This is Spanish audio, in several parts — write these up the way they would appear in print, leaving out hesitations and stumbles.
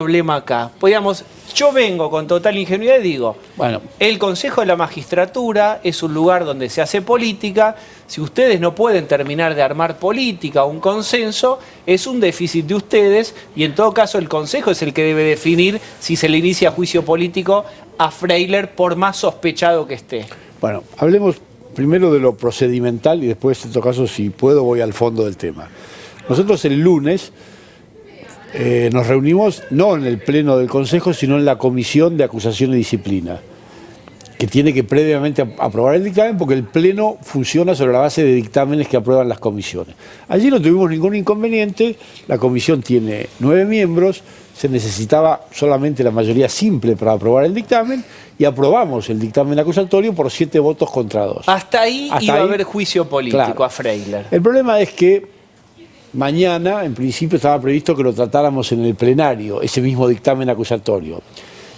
problema acá? Podríamos, yo vengo con total ingenuidad y digo, bueno, el Consejo de la Magistratura es un lugar donde se hace política. Si ustedes no pueden terminar de armar política o un consenso, es un déficit de ustedes y en todo caso el Consejo es el que debe definir si se le inicia juicio político a Freiler por más sospechado que esté. bueno, hablemos primero de lo procedimental y después, en todo caso, si puedo, voy al fondo del tema. Nosotros el lunes nos reunimos no en el pleno del Consejo, sino en la Comisión de Acusación y Disciplina, que tiene que previamente aprobar el dictamen porque el pleno funciona sobre la base de dictámenes que aprueban las comisiones. Allí no tuvimos ningún inconveniente, la comisión tiene 9 miembros, se necesitaba solamente la mayoría simple para aprobar el dictamen y aprobamos el dictamen acusatorio por 7 votos contra 2. Hasta ahí iba a haber juicio político, claro, a Freiler. El problema es que mañana, en principio, estaba previsto que lo tratáramos en el plenario, ese mismo dictamen acusatorio.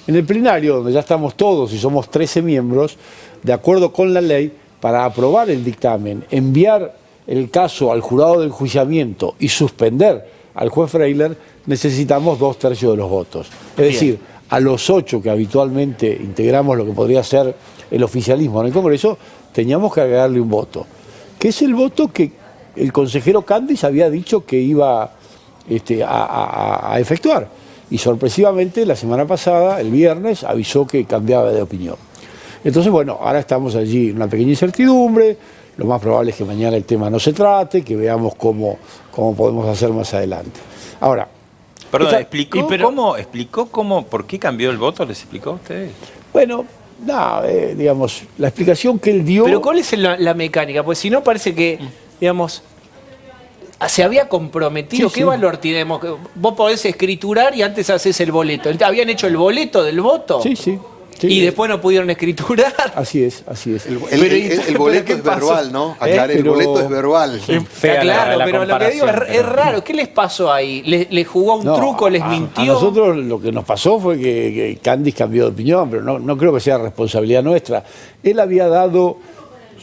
En el plenario, donde ya estamos todos y somos 13 miembros, de acuerdo con la ley, para aprobar el dictamen, enviar el caso al jurado de enjuiciamiento y suspender al juez Freiler, necesitamos 2/3 de los votos. Es decir, a los 8 que habitualmente integramos lo que podría ser el oficialismo en el Congreso, teníamos que agregarle un voto, que es el voto que el consejero Candis había dicho que iba a efectuar. Y sorpresivamente la semana pasada, el viernes, avisó que cambiaba de opinión. Entonces, bueno, ahora estamos allí en una pequeña incertidumbre. Lo más probable es que mañana el tema no se trate, que veamos cómo podemos hacer más adelante. Ahora, perdón, ¿explicó por qué cambió el voto? ¿Les explicó a ustedes? Bueno, no, digamos, la explicación que él dio... Pero ¿cuál es la mecánica? Pues si no parece que, digamos, se había comprometido. Sí, ¿qué valor tenemos? Vos podés escriturar y antes haces el boleto. ¿Habían hecho el boleto del voto? Sí, sí. Sí, y después no pudieron escriturar. Así es, así es. El boleto es verbal, ¿no? Aclaré, el boleto es verbal. Claro, pero lo que digo es raro. ¿Qué les pasó ahí? ¿Les jugó un truco? ¿Les mintió? A nosotros lo que nos pasó fue que Candis cambió de opinión, pero no creo que sea responsabilidad nuestra. Él había dado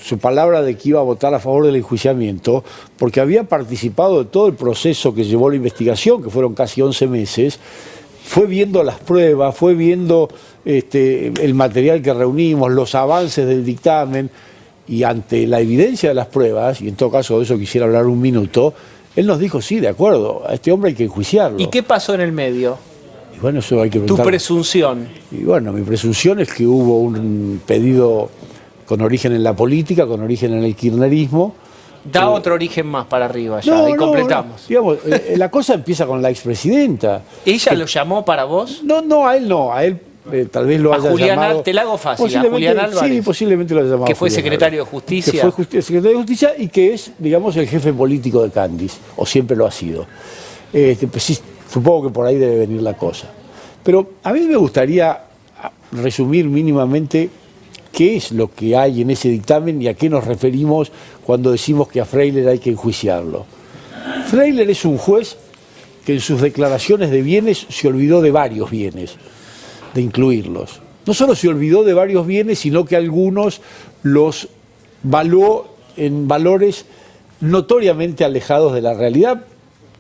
su palabra de que iba a votar a favor del enjuiciamiento porque había participado de todo el proceso que llevó la investigación, que fueron casi 11 meses, fue viendo las pruebas, fue viendo el material que reunimos, los avances del dictamen, y ante la evidencia de las pruebas, y en todo caso de eso quisiera hablar un minuto, él nos dijo, sí, de acuerdo, a este hombre hay que enjuiciarlo. ¿Y qué pasó en el medio? Y bueno, eso hay que preguntar. Tu presunción. Y bueno, mi presunción es que hubo un pedido con origen en la política, con origen en el kirchnerismo. Da otro origen más para arriba ya, y completamos. Digamos, la cosa empieza con la expresidenta. ¿Ella lo llamó para vos? No, a él no, a él tal vez lo haya llamado. Te la hago fácil, a Julián Álvarez. Sí, posiblemente lo haya llamado. Que fue secretario de Justicia. Que fue secretario de Justicia y que es, digamos, el jefe político de Candis, o siempre lo ha sido. Pues sí, supongo que por ahí debe venir la cosa. Pero a mí me gustaría resumir mínimamente qué es lo que hay en ese dictamen y a qué nos referimos cuando decimos que a Freiler hay que enjuiciarlo. Freiler es un juez que en sus declaraciones de bienes se olvidó de varios bienes, de incluirlos. No solo se olvidó de varios bienes, sino que algunos los valuó en valores notoriamente alejados de la realidad,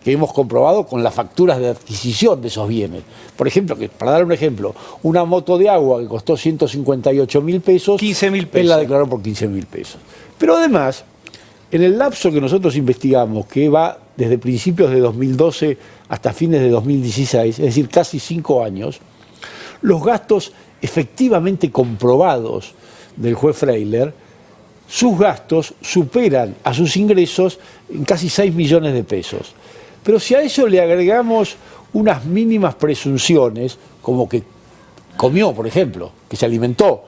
que hemos comprobado con las facturas de adquisición de esos bienes. Por ejemplo, para dar un ejemplo, una moto de agua que costó 158.000 pesos, 15.000 pesos. Él la declaró por 15.000 pesos. Pero además, en el lapso que nosotros investigamos, que va desde principios de 2012 hasta fines de 2016, es decir, casi 5 años, los gastos efectivamente comprobados del juez Freiler, sus gastos superan a sus ingresos en casi 6 millones de pesos. Pero si a eso le agregamos unas mínimas presunciones, como que comió, por ejemplo, que se alimentó,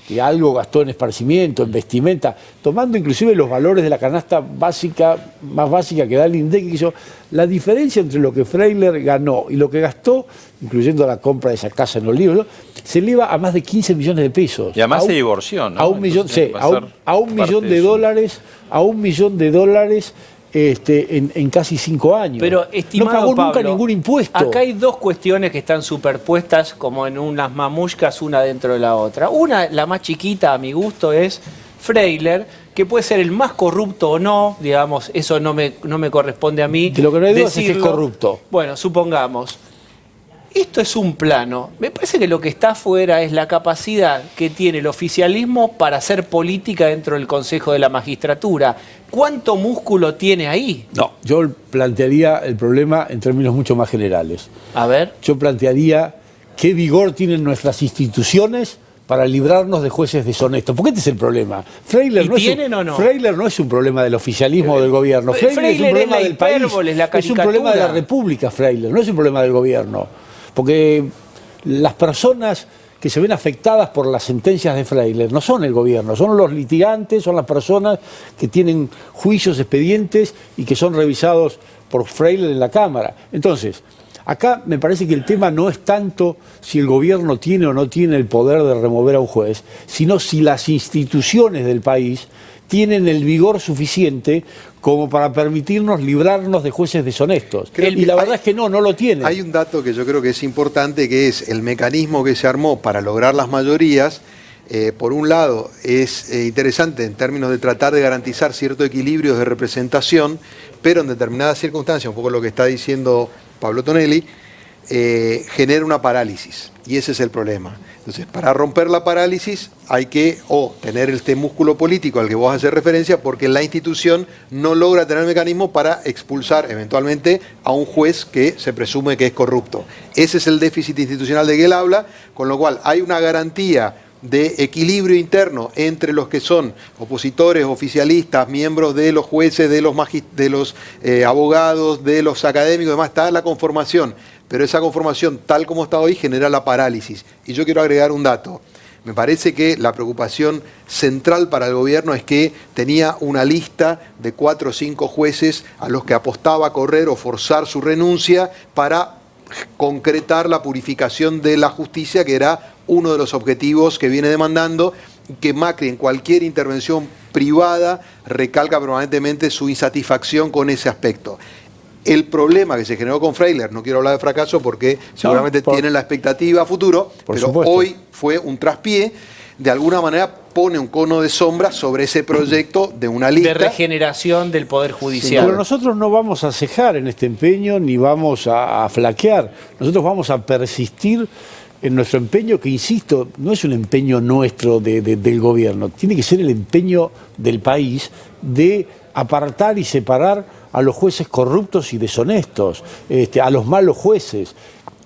que algo gastó en esparcimiento, en vestimenta, tomando inclusive los valores de la canasta básica, más básica que da el INDEC, la diferencia entre lo que Freiler ganó y lo que gastó, incluyendo la compra de esa casa en Olivos, se eleva a más de 15 millones de pesos. Y además se divorció, ¿no? A un millón, sí, a un millón de dólares, en casi 5 años. Pero, estimado no pagó Pablo, nunca ningún impuesto. Acá hay dos cuestiones que están superpuestas como en unas mamushkas, una dentro de la otra. Una, la más chiquita a mi gusto, es Freiler, que puede ser el más corrupto o no, digamos, eso no me corresponde a mí. De lo que no hay duda es que es corrupto. Bueno, supongamos. Esto es un plano. Me parece que lo que está afuera es la capacidad que tiene el oficialismo para hacer política dentro del Consejo de la Magistratura. ¿Cuánto músculo tiene ahí? No, yo plantearía el problema en términos mucho más generales. A ver. Yo plantearía qué vigor tienen nuestras instituciones para librarnos de jueces deshonestos. Porque este es el problema. Freiler no es un problema del oficialismo o del gobierno. Freiler es un problema del país. Es un problema de la República, Freiler. No es un problema del gobierno. Porque las personas que se ven afectadas por las sentencias de Freiler no son el gobierno, son los litigantes, son las personas que tienen juicios, expedientes y que son revisados por Freiler en la Cámara. Entonces, acá me parece que el tema no es tanto si el gobierno tiene o no tiene el poder de remover a un juez, sino si las instituciones del país tienen el vigor suficiente como para permitirnos librarnos de jueces deshonestos. Y la verdad es que no lo tienen. Hay un dato que yo creo que es importante, que es el mecanismo que se armó para lograr las mayorías. Por un lado, es interesante en términos de tratar de garantizar cierto equilibrio de representación, pero en determinadas circunstancias, un poco lo que está diciendo Pablo Tonelli, genera una parálisis, y ese es el problema. Entonces, para romper la parálisis hay que tener este músculo político al que vos haces referencia, porque la institución no logra tener mecanismo para expulsar eventualmente a un juez que se presume que es corrupto. Ese es el déficit institucional de que él habla, con lo cual hay una garantía de equilibrio interno entre los que son opositores, oficialistas, miembros de los jueces, de los abogados, de los académicos, demás, está la conformación, pero esa conformación tal como está hoy genera la parálisis. Y yo quiero agregar un dato. Me parece que la preocupación central para el gobierno es que tenía una lista de 4 o 5 jueces a los que apostaba a correr o forzar su renuncia para concretar la purificación de la justicia, que era uno de los objetivos que viene demandando, que Macri en cualquier intervención privada recalca permanentemente su insatisfacción con ese aspecto. El problema que se generó con Freiler, no quiero hablar de fracaso porque seguramente tienen la expectativa a futuro, pero supuesto. Hoy fue un traspié, de alguna manera pone un cono de sombra sobre ese proyecto de una lista de regeneración del Poder Judicial. Pero nosotros no vamos a cejar en este empeño ni vamos a flaquear. Nosotros vamos a persistir en nuestro empeño, que insisto, no es un empeño nuestro del gobierno, tiene que ser el empeño del país de apartar y separar a los jueces corruptos y deshonestos, a los malos jueces.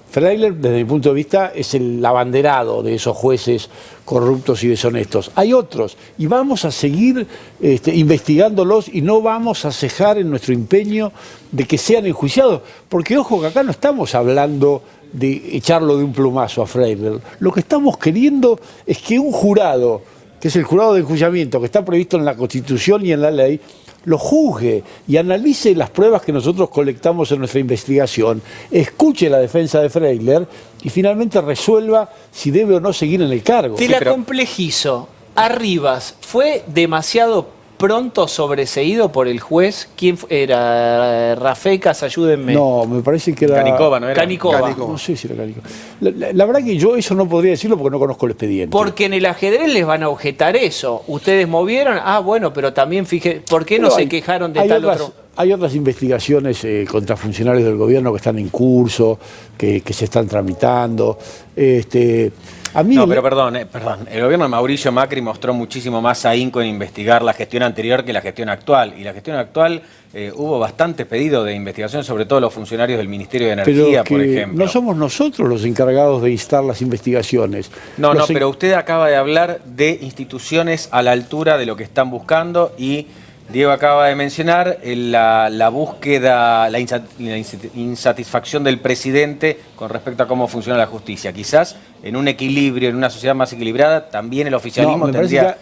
Freiler, desde mi punto de vista, es el abanderado de esos jueces corruptos y deshonestos. Hay otros, y vamos a seguir investigándolos y no vamos a cejar en nuestro empeño de que sean enjuiciados, porque ojo que acá no estamos hablando de echarlo de un plumazo a Freiler. Lo que estamos queriendo es que un jurado, que es el jurado de enjuiciamiento, que está previsto en la Constitución y en la ley, lo juzgue y analice las pruebas que nosotros colectamos en nuestra investigación, escuche la defensa de Freiler y finalmente resuelva si debe o no seguir en el cargo. Te la complejizo. Arribas, ¿fue demasiado pronto sobreseído por el juez? ¿Quién era? Rafecas, ayúdenme. No, me parece que era... Canicova, ¿no era? Canicova. No sé si era Canicova. La verdad que yo eso no podría decirlo porque no conozco el expediente. Porque en el ajedrez les van a objetar eso. Ustedes movieron, bueno, pero también fíjese, ¿por qué no se quejaron de tal otro? Hay otras investigaciones contra funcionarios del gobierno que están en curso, que se están tramitando. Pero perdón, el gobierno de Mauricio Macri mostró muchísimo más ahínco en investigar la gestión anterior que la gestión actual. Y la gestión actual hubo bastantes pedidos de investigación, sobre todo los funcionarios del Ministerio de Energía, por ejemplo. No somos nosotros los encargados de instar las investigaciones. Pero usted acaba de hablar de instituciones a la altura de lo que están buscando y Diego acaba de mencionar la búsqueda, la insatisfacción del presidente con respecto a cómo funciona la justicia. Quizás en un equilibrio, en una sociedad más equilibrada, también el oficialismo tendría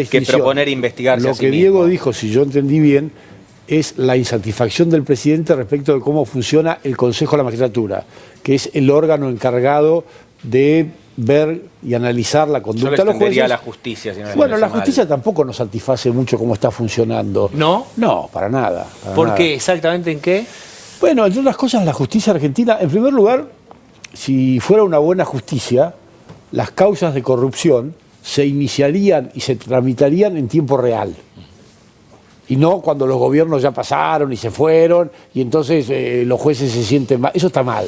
que proponer investigarse a sí mismo. Lo que Diego dijo, si yo entendí bien, es la insatisfacción del presidente respecto de cómo funciona el Consejo de la Magistratura, que es el órgano encargado de ver y analizar la conducta de los jueces. A la justicia. Si no bueno, la justicia tampoco nos satisface mucho cómo está funcionando. ¿No? No, para nada. ¿Por qué? ¿Exactamente en qué? Bueno, entre otras cosas, la justicia argentina, en primer lugar, si fuera una buena justicia, las causas de corrupción se iniciarían y se tramitarían en tiempo real. Y no cuando los gobiernos ya pasaron y se fueron y entonces los jueces se sienten mal. Eso está mal.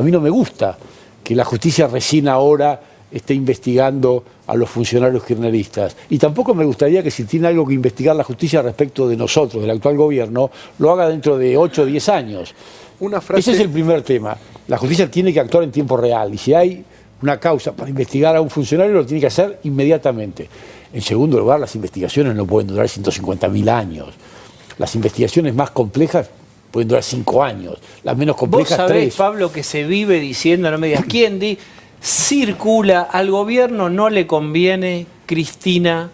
A mí no me gusta que la justicia recién ahora esté investigando a los funcionarios kirchneristas. Y tampoco me gustaría que si tiene algo que investigar la justicia respecto de nosotros, del actual gobierno, lo haga dentro de 8 o 10 años. Una frase... Ese es el primer tema. La justicia tiene que actuar en tiempo real y si hay una causa para investigar a un funcionario lo tiene que hacer inmediatamente. En segundo lugar, las investigaciones no pueden durar 150.000 años. Las investigaciones más complejas pueden durar 5 años, las menos complejas 3. Vos sabés, Pablo, que se vive diciendo, no me digas quién, circula, al gobierno no le conviene Cristina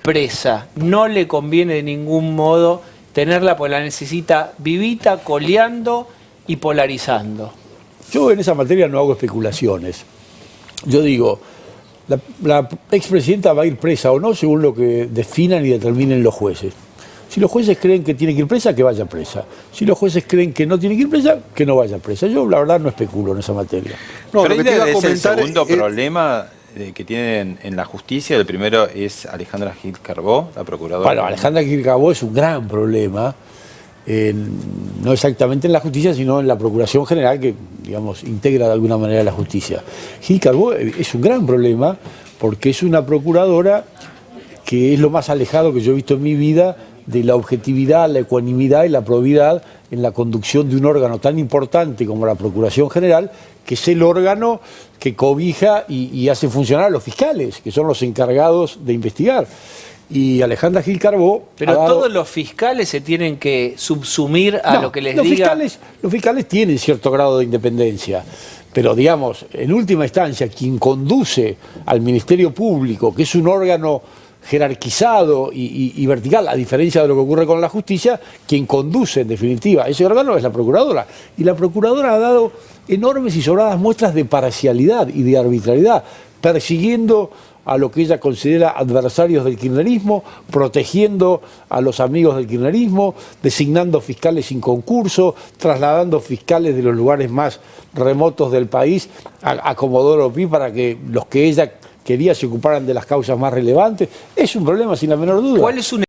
presa, no le conviene de ningún modo tenerla, pues la necesita vivita, coleando y polarizando. Yo en esa materia no hago especulaciones. Yo digo, la expresidenta va a ir presa o no según lo que definan y determinen los jueces. Si los jueces creen que tiene que ir presa, que vaya presa. Si los jueces creen que no tiene que ir presa, que no vaya presa. Yo la verdad no especulo en esa materia. No, lo que te iba a comentar es el segundo problema que tienen en la justicia. El primero es Alejandra Gil Carbó, la procuradora. Bueno, Alejandra Gil Carbó es un gran problema, no exactamente en la justicia, sino en la Procuración General, que, digamos, integra de alguna manera la justicia. Gil Carbó es un gran problema porque es una procuradora que es lo más alejado que yo he visto en mi vida de la objetividad, la ecuanimidad y la probidad en la conducción de un órgano tan importante como la Procuración General, que es el órgano que cobija y hace funcionar a los fiscales, que son los encargados de investigar. Y Alejandra Gil Carbó... Pero todos los fiscales se tienen que subsumir a lo que les diga... Los fiscales tienen cierto grado de independencia, pero digamos, en última instancia, quien conduce al Ministerio Público, que es un órgano jerarquizado y vertical, a diferencia de lo que ocurre con la justicia, quien conduce en definitiva ese órgano es la procuradora. Y la procuradora ha dado enormes y sobradas muestras de parcialidad y de arbitrariedad, persiguiendo a lo que ella considera adversarios del kirchnerismo, protegiendo a los amigos del kirchnerismo, designando fiscales sin concurso, trasladando fiscales de los lugares más remotos del país a Comodoro Pi para que los que ella quería se ocuparan de las causas más relevantes. Es un problema sin la menor duda. ¿Cuál es un